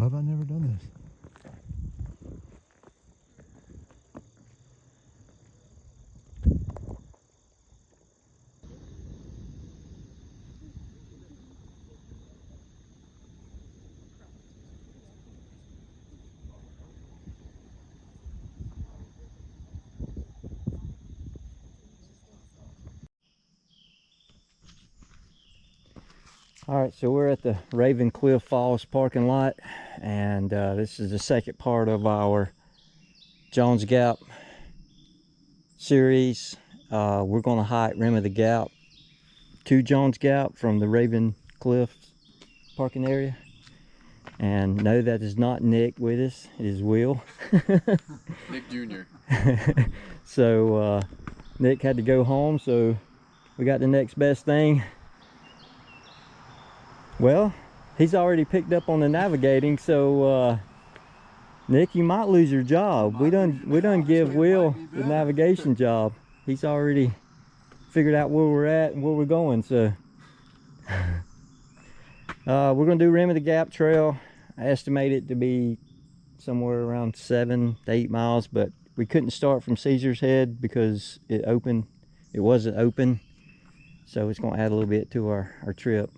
Why have I never done this? All right, so we're at the Raven Cliff Falls parking lot, and this is the second part of our Jones Gap series. We're going to hike Rim of the Gap to Jones Gap from the Raven Cliff parking area. And no, that is not Nick with us, it is Will. Nick Jr. So Nick had to go home, so we got the next best thing. Well, he's already picked up on the navigating, so Nick, you might lose your job. We done give Will the navigation job. He's already figured out where we're at and where we're going. So we're gonna do Rim of the Gap Trail. I estimate it to be somewhere around 7 to 8 miles, but we couldn't start from Caesar's Head because it wasn't open. So it's gonna add a little bit to our trip.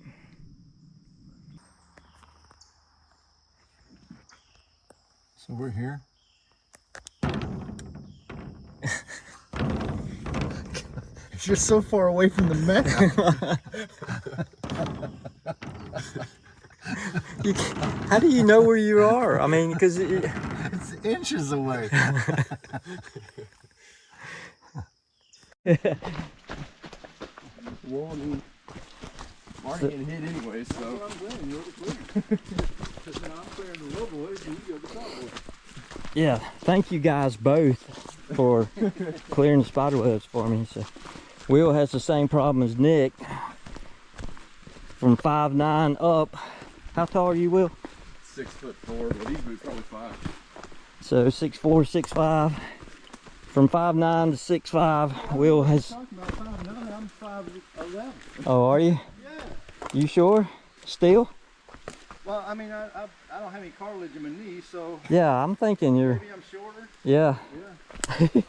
So we're here. You're so far away from the map. How do you know where you are? I mean, because it's inches away. Well, I mean, Mark getting hit anyway, so. That's what I'm saying, you're the clear. Because then I'm clearing the low boys and you go the top boys. Yeah, thank you guys both for clearing the spider webs for me. So Will has the same problem as Nick. From 5'9" up. How tall are you, Will? 6'4", but these boots probably 5. So 6'4", 6'5". From 5'9" to 6'5", Will has. I'm talking about 5'9", I'm 5'11". Oh, are you? Yeah. You sure? Still? Well, I mean, I don't have any cartilage in my knee, so. Yeah, I'm thinking you're. Maybe I'm shorter. Yeah. Yeah.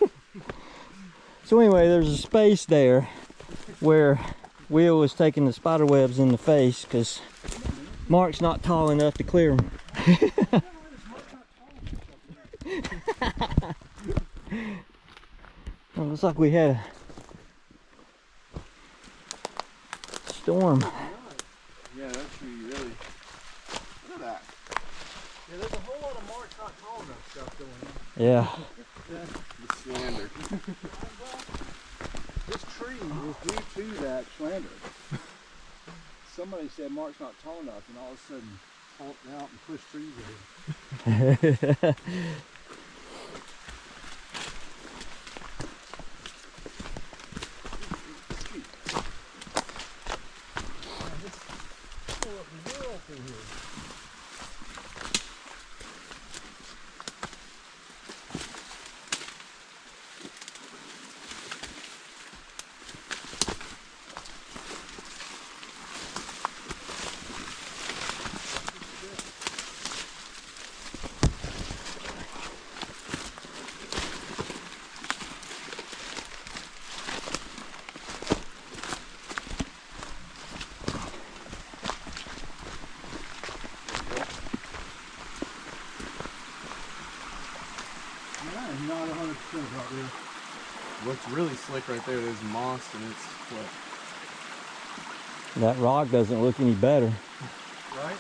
So anyway, there's a space there where Will was taking the spider webs in the face because Mark's not tall enough to clear them. Well, looks like we had a storm. Yeah, that's really. Look at that. Yeah, there's a whole lot of Mark's not tall enough stuff going on. Yeah. The slander. This tree is due to that slander. Somebody said Mark's not tall enough, and all of a sudden hulked out and pushed trees at him. Not 100% about this. What's really slick right there is moss and it's what? That rock doesn't look any better. Right?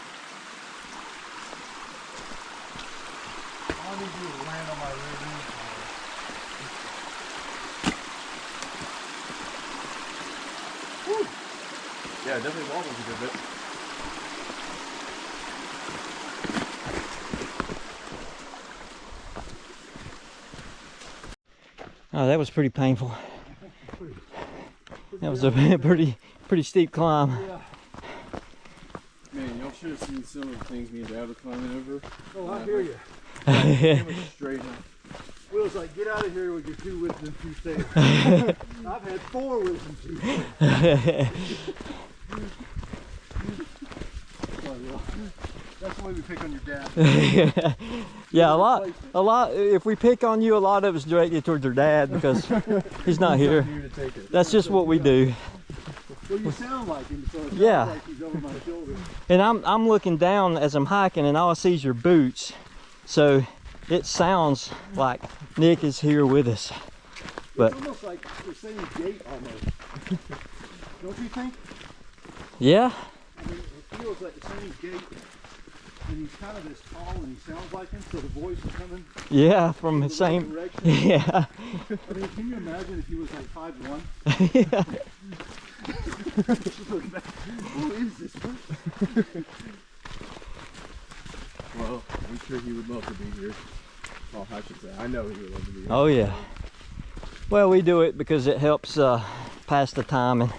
All I need to do is land on my rear end. Woo! Yeah, it definitely wobbles a good bit. Oh, that was pretty painful. That was a pretty steep climb. Yeah. Man, y'all should have seen some of the things me and Dad were climbing over. Oh, I hear you. Straight up. Will's like, get out of here with your 2 wisdom tooth stairs. I've had 4 wisdom tooth stairs. That's the way we pick on your dad. Yeah, a lot. If we pick on you, a lot of it's directed towards your dad because he's not here. To take it. That's just what we do. Well, you sound like him, so it sounds Yeah. like he's over my shoulder. And I'm looking down as I'm hiking, and all I see is your boots. So it sounds like Nick is here with us. But it's almost like the same gait almost. Don't you think? yeah, I mean, it feels like the same gait. And he's kind of as tall and he sounds like him, so the voice is coming yeah, from the the same. right direction. Yeah. I mean, can you imagine if he was like 5'1"? Yeah. Who is this person? Well, I'm sure he would love to be here. Oh, I should say, I know he would love to be here. Oh yeah. Well, we do it because it helps pass the time and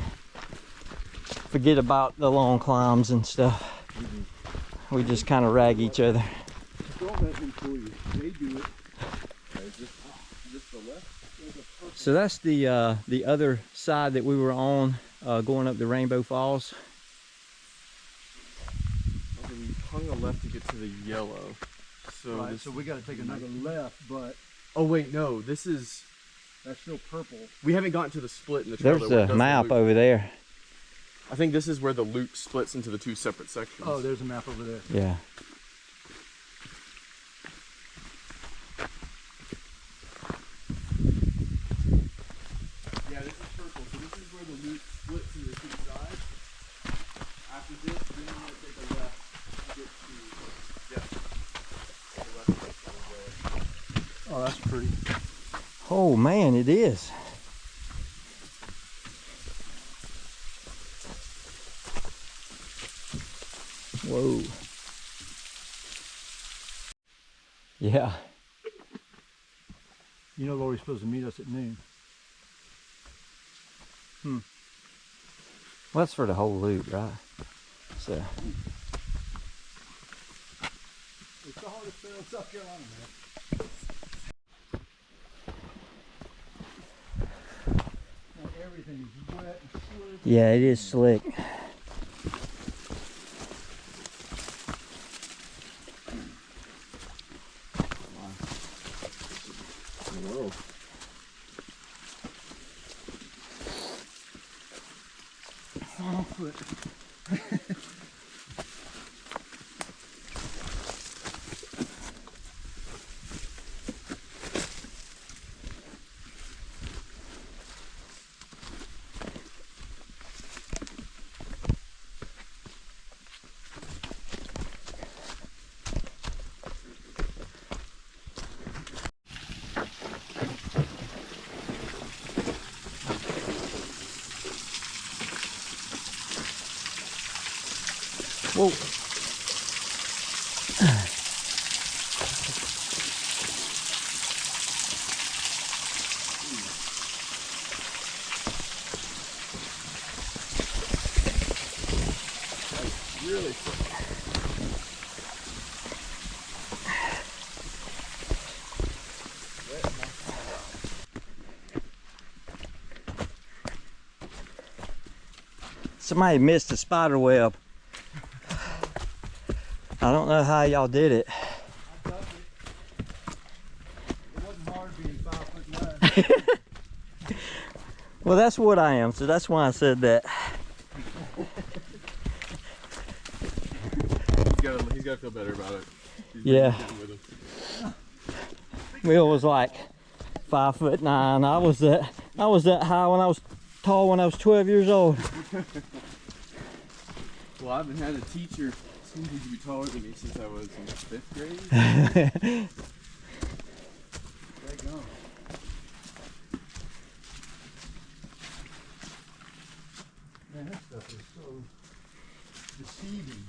forget about the long climbs and stuff. We just kind of rag each other. Don't let him fool you. They do it. Just the left. So that's the other side that we were on, going up the Rainbow Falls. Okay, we hung a left to get to the yellow. So Right, this, so we got to take another left, but oh wait, no, this is. that's still purple. We haven't gotten to the split in the trailer. There's where it a does the map loop. over there. I think this is where the loop splits into the two separate sections. Oh, there's a map over there. Yeah. Yeah, this is purple. So this is where the loop splits into the two sides. After this, then we're going to take a left to get to. Yeah. The left is over there. Oh, that's pretty. Oh man, it is. Whoa. Yeah. You know Lori's supposed to meet us at noon. Well, that's for the whole loop, right? So. It's the hardest trail in South Carolina, man. Like everything is wet and slick. Yeah, it is slick. Whoa. Oh, foot. Whoa. Really? Somebody missed a spider web. I don't know how y'all did it. I ducked it. It wasn't hard being 5'9". Well, that's what I am, so that's why I said that. He's got to feel better about it. He's Yeah. getting with him. Will was like 5'9". I was that high when I was tall when I was 12 years old. Well, I haven't had a teacher who needs to be taller than me since I was in 5th grade. There you go. Man, that stuff is so deceiving.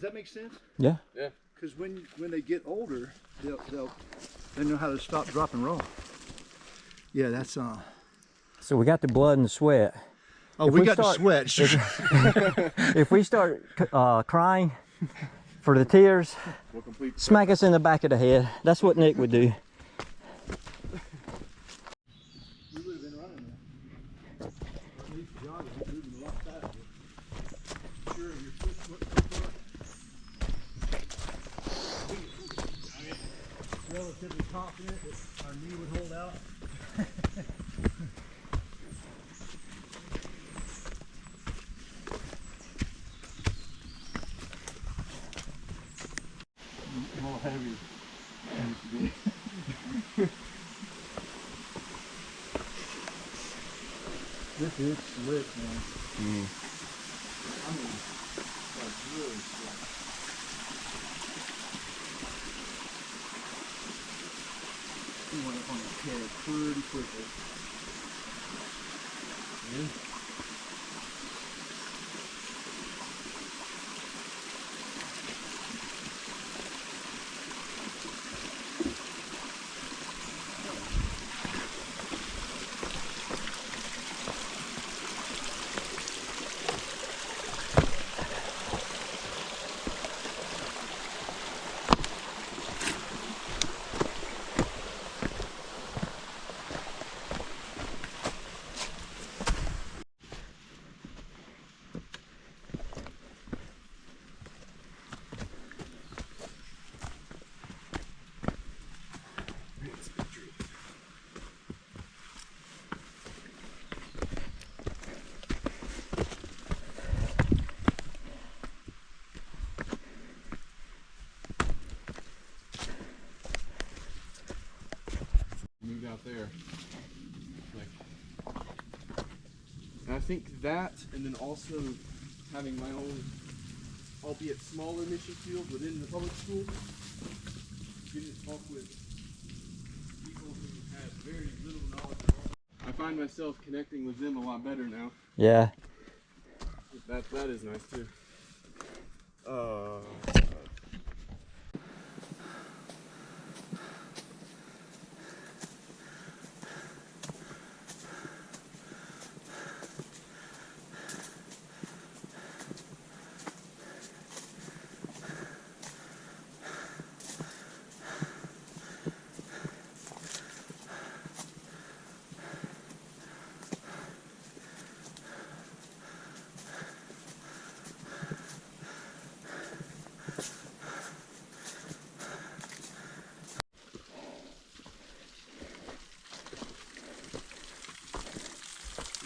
that make sense? Yeah. Yeah. Because when they get older, they know how to stop, drop, and roll. Yeah, that's So we got the blood and the sweat. Oh, If we we got start- the sweat. If we start crying for the tears, We'll complete the smack us in the back of the head. That's what Nick would do. We would have been running there. Or at least jogging, moving a lot faster. Sure, your foot went so far. I mean, relatively confident that our knee would hold out. More heavy than it used to be. This is slick, man. I mean, that's really slick. He went up on his head pretty quickly. Yeah. moved out there. Like, and I think that, and then also having my own, albeit smaller mission field within the public school, getting to talk with people who have very little knowledge at all. I find myself connecting with them a lot better now. Yeah. That is nice too.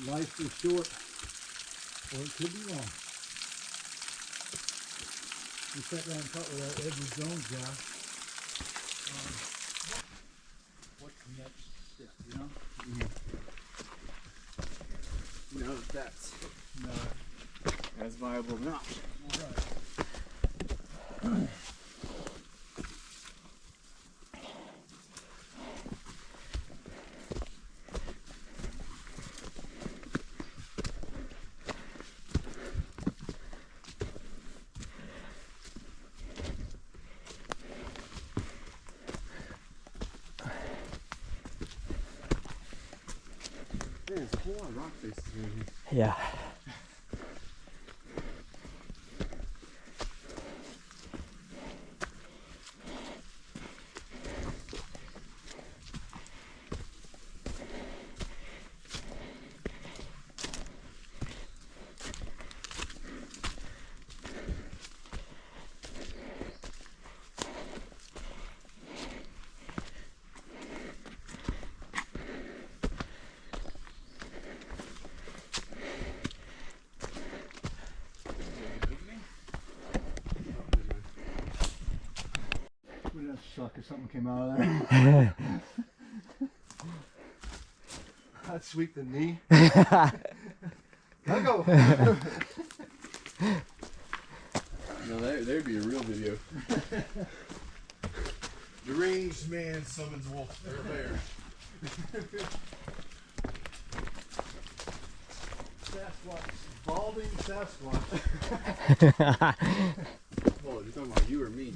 Life is short, or it could be long. We sat down and talked with that Edward Jones guy. What's the next step, you know? No, that's not as viable an option. All right. There's a whole lot of rock faces in here. Yeah. Wouldn't that suck if something came out of there? I'd sweep the knee. Gotta go. No, there'd be a real video. Deranged man summons wolf or bear. Sasquatch. Balding Sasquatch. Hold you or me.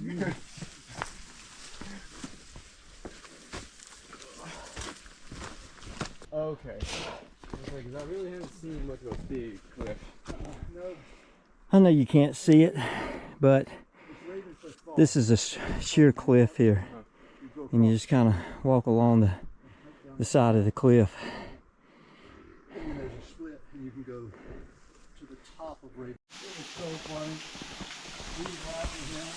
Okay. Because I really haven't seen much of a big cliff. No, I know you can't see it, but this is a sheer cliff here. And you just kind of walk along the side of the cliff. and there's a split, and you can go to the top of Raven. It was so funny. We were laughing him.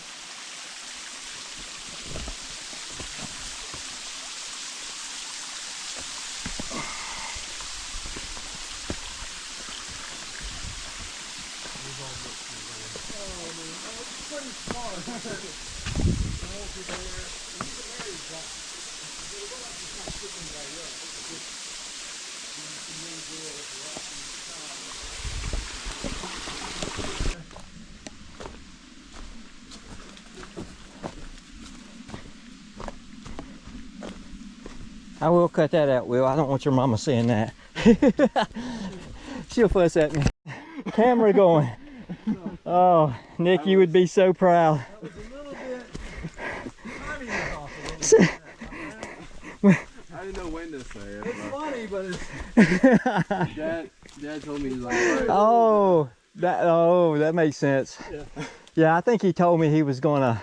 Pretty smart. The holes are there. And even Larry's got it. They went up and not sticking right up. It's just, the main girl is rocking the side. I will cut that out, Will. I don't want your mama seeing that. She'll fuss at me. Camera going. Oh, Nick, you would be so proud. That was a little bit. Timing was off a little bit. I didn't know when to say it. It's funny, but it's. Dad told me he's like, all right. Oh, that makes sense. Yeah. Yeah, I think he told me he was gonna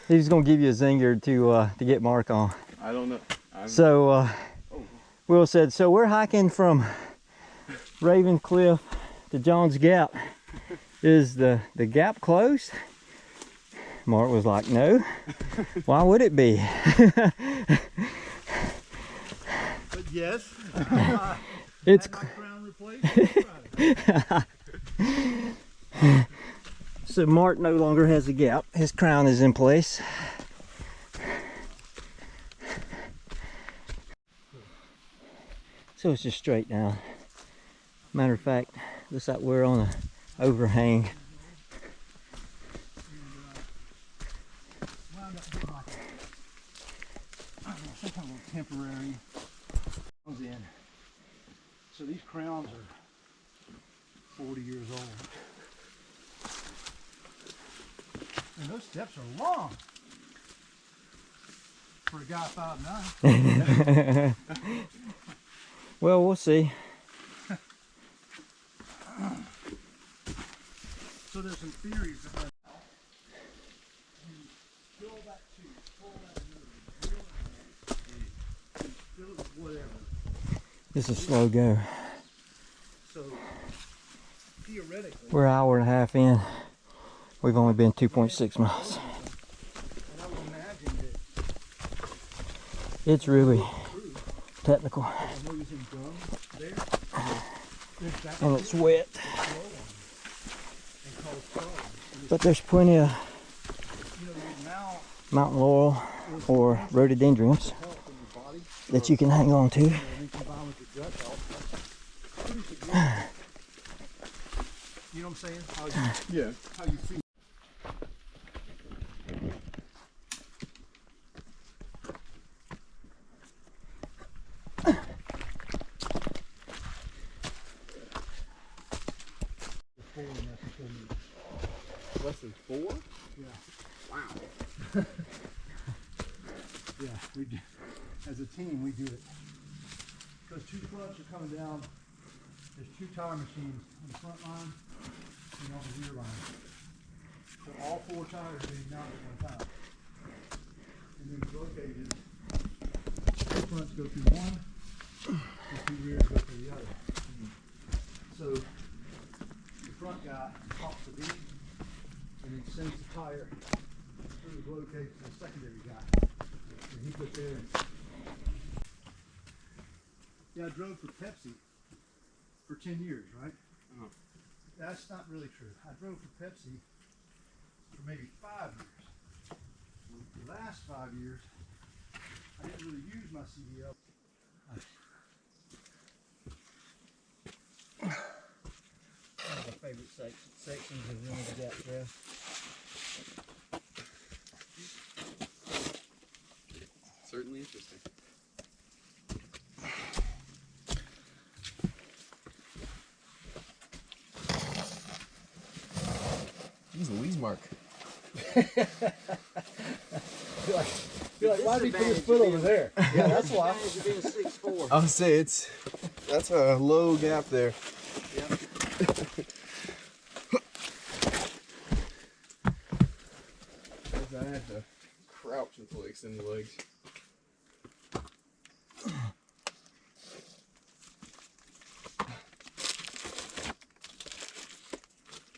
give you a zinger to get Mark on. I don't know. So Will said, so we're hiking from Raven Cliff to John's Gap. Is the gap closed? Mark was like, no. Why would it be? But yes. It's Had my crown replaced. so Mark no longer has a gap. His crown is in place. So it's just straight down. Matter of fact, looks like we're on a overhang. Wound up getting like I don't know, some kind of temporary crowns in. So these crowns are 40 years old. And those steps are long. For a guy 5'9". Well, we'll see. So there's some theories that you fill that tube, pull that nose, and fill it with whatever. This is a slow go. So theoretically, We're an hour and a half in. We've only been 2.6 miles. and I would imagine that It's really technical. I know he's in gum there. There's that And it's wet. and cause problems. But there's plenty of You know, now mountain laurel or rhododendrons health in your body, that you can hang on to. and then combined with your gut health, that's pretty significant. You know what I'm saying? Yeah. How you feel. Less than 4? Yeah. Wow. Yeah, we do. As a team, we do it. Because 2 clubs are coming down. There's 2 tire machines on the front line and on the rear line. So all 4 tires are being mounted at one time. And then the road cages, 2 fronts go through one, and 2 rears go through the other. So the front guy pops the bead and then sends the tire through the glow cage to the secondary guy. And he put there. Yeah, I drove for Pepsi for 10 years, right? Uh-huh. That's not really true. I drove for Pepsi for maybe 5 years. The last 5 years, I didn't really use my CDL. One of my favorite sections of Rim of the Gap Trail. Certainly interesting. He's a Louise Mark. You're like, why did he put his foot over there? Yeah, that's why. I'll say that's a low gap there. Yep. I had to crouch until I extend the legs.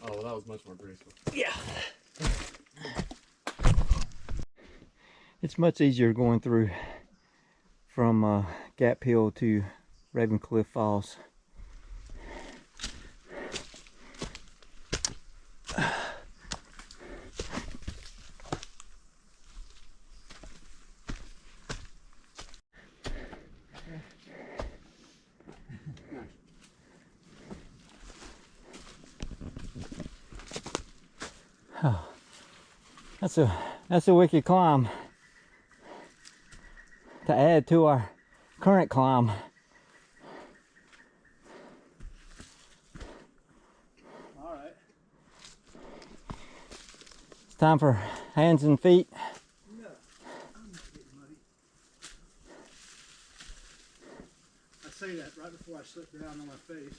Oh, well, that was much more graceful. Yeah. It's much easier going through from Gap Hill to Ravencliff Falls. Oh, that's a wicked climb to add to our current climb. All right. It's time for hands and feet. No, I'm not getting muddy. I say that right before I slip down on my face.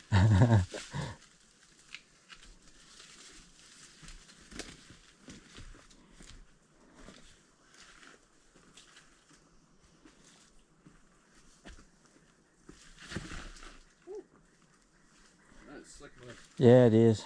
That's slick mud. Yeah, it is.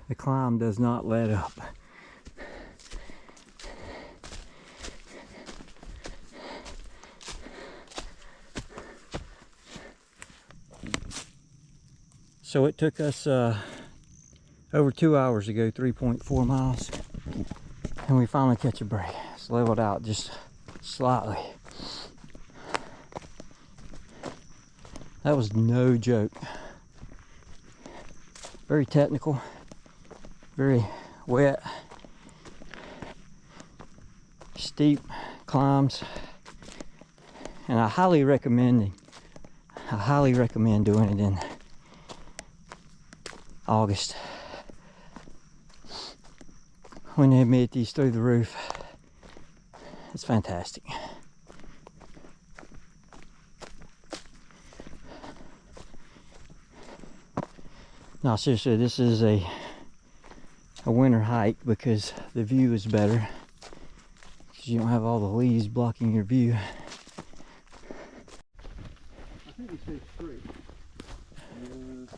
The climb does not let up. So it took us over 2 hours to go 3.4 miles, and we finally catch a break. It's leveled out just slightly. That was no joke. Very technical, very wet, steep climbs, and I highly recommend doing it in August when the humidity's through the roof. It's fantastic. No, seriously, this is a winter hike because the view is better, because you don't have all the leaves blocking your view. I think we stayed straight. I don't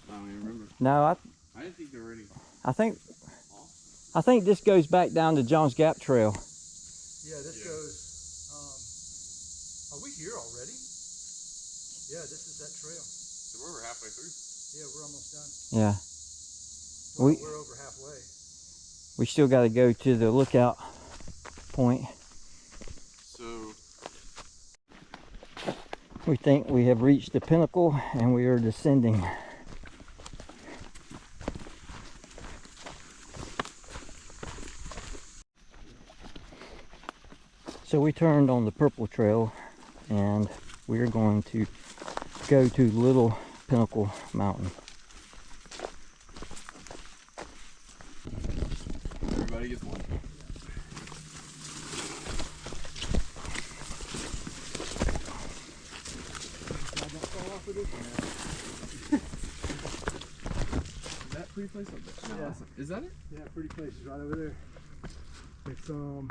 even remember. No, I didn't think they were any. I think this goes back down to John's Gap Trail. Yeah, this goes. Are we here already? Yeah, this is that trail. So we're over halfway through. Yeah, we're almost done. Yeah. Well, we're over halfway. We still got to go to the lookout point. So We think we have reached the pinnacle and we are descending. So we turned on the purple trail and we are going to go to Little Pinnacle Mountain. everybody gets one. Is that pretty place up there? No, Yeah. is that it? Yeah, pretty place is right over there. It's Because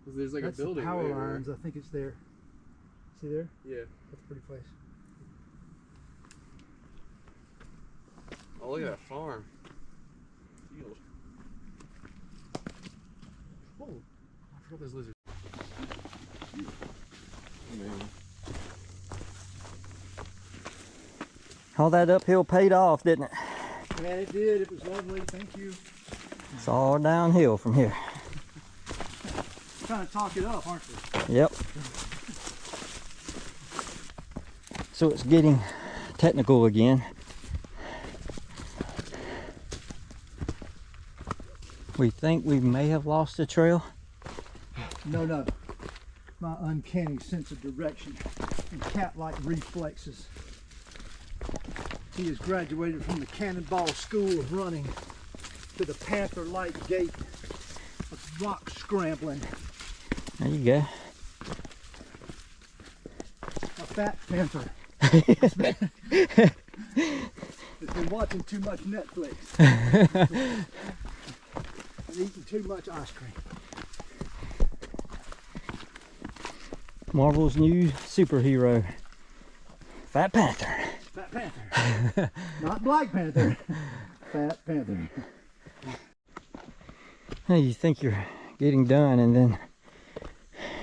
there's like that's a building the power there. lines. I think it's there. See there? Yeah. That's a pretty place. Oh, look at that farm. Field. Oh, I forgot those lizards. Amazing. All that uphill paid off, didn't it? Man, it did. It was lovely. Thank you. It's all downhill from here. Trying to talk it up, aren't you? Yep. So it's getting technical again. We think we may have lost the trail. No. My uncanny sense of direction and cat-like reflexes. He has graduated from the Cannonball School of Running to the Panther-like gait of rock scrambling. There you go. A fat panther. It's been watching too much Netflix. And eating too much ice cream. Marvel's new superhero, Fat Panther. Fat Panther. Not Black Panther. Fat Panther. Hey, you think you're getting done and then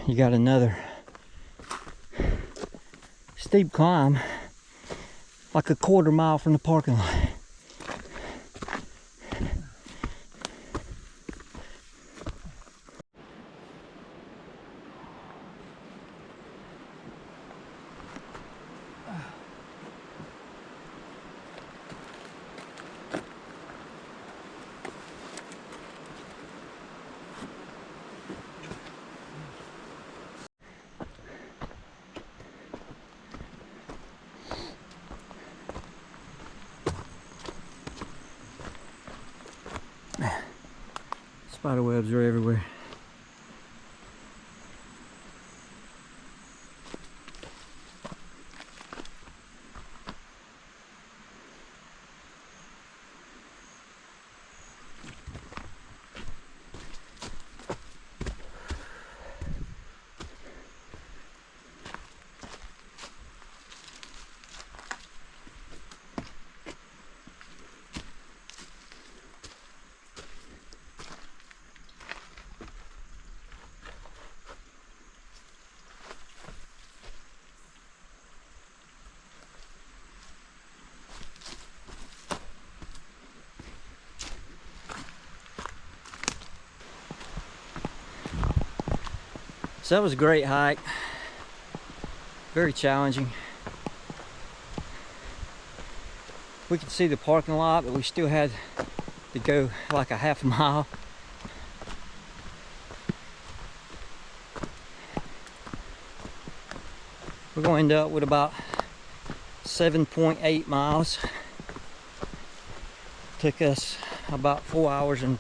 you got another steep climb like a quarter mile from the parking lot. Spider webs are everywhere. So that was a great hike. Very challenging. We could see the parking lot, but we still had to go like a half a mile. We're going to end up with about 7.8 miles. Took us about 4 hours and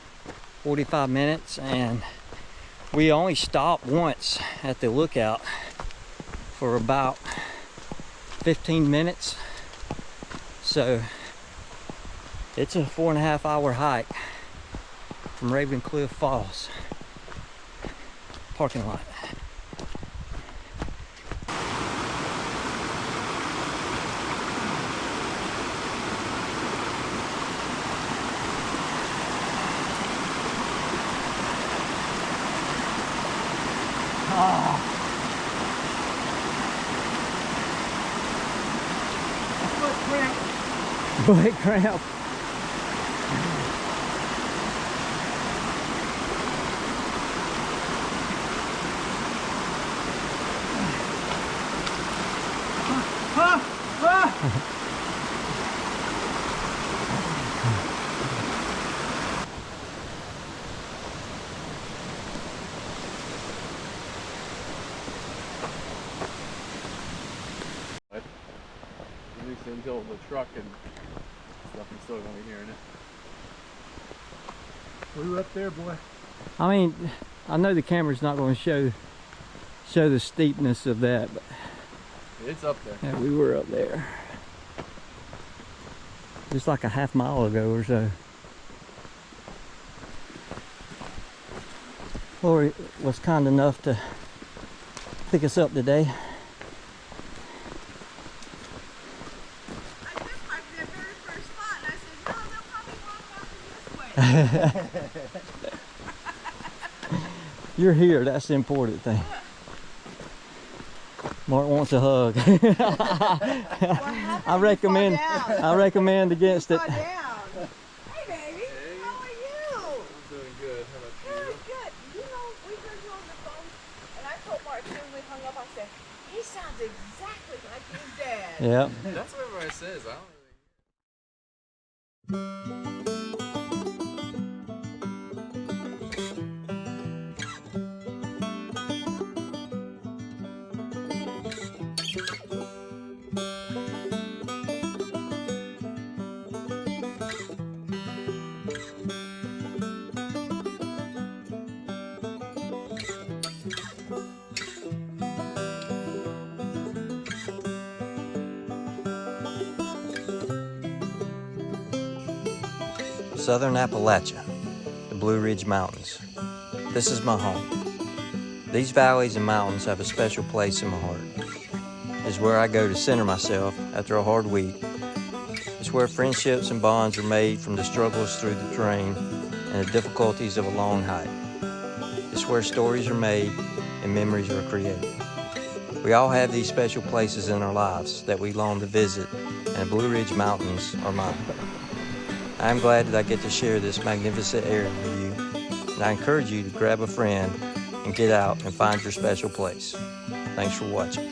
45 minutes, and we only stopped once at the lookout for about 15 minutes. So it's a 4.5 hour hike from Raven Cliff Falls parking lot. Foot cramp. At least until the truck and stuff, I'm still gonna be hearing it. We were up there, boy. I mean, I know the camera's not going to show the steepness of that, but It's up there. yeah, we were up there. Just like a half mile ago or so. Lori was kind enough to pick us up today. I just parked their very first spot, and I said, no, You're here, that's the important thing. Mark wants a hug. I recommend against it. Hey baby, how are you? I'm doing good. How about you? Good. You know, we heard you on the phone, and I told Mark as soon as we hung up, I said, he sounds exactly like his dad. Yep. That's what everybody says. I don't really. Southern Appalachia, the Blue Ridge Mountains. This is my home. These valleys and mountains have a special place in my heart. It's where I go to center myself after a hard week. It's where friendships and bonds are made from the struggles through the terrain and the difficulties of a long hike. It's where stories are made and memories are created. We all have these special places in our lives that we long to visit, and the Blue Ridge Mountains are mine. I'm glad that I get to share this magnificent area with you, and I encourage you to grab a friend and get out and find your special place. Thanks for watching.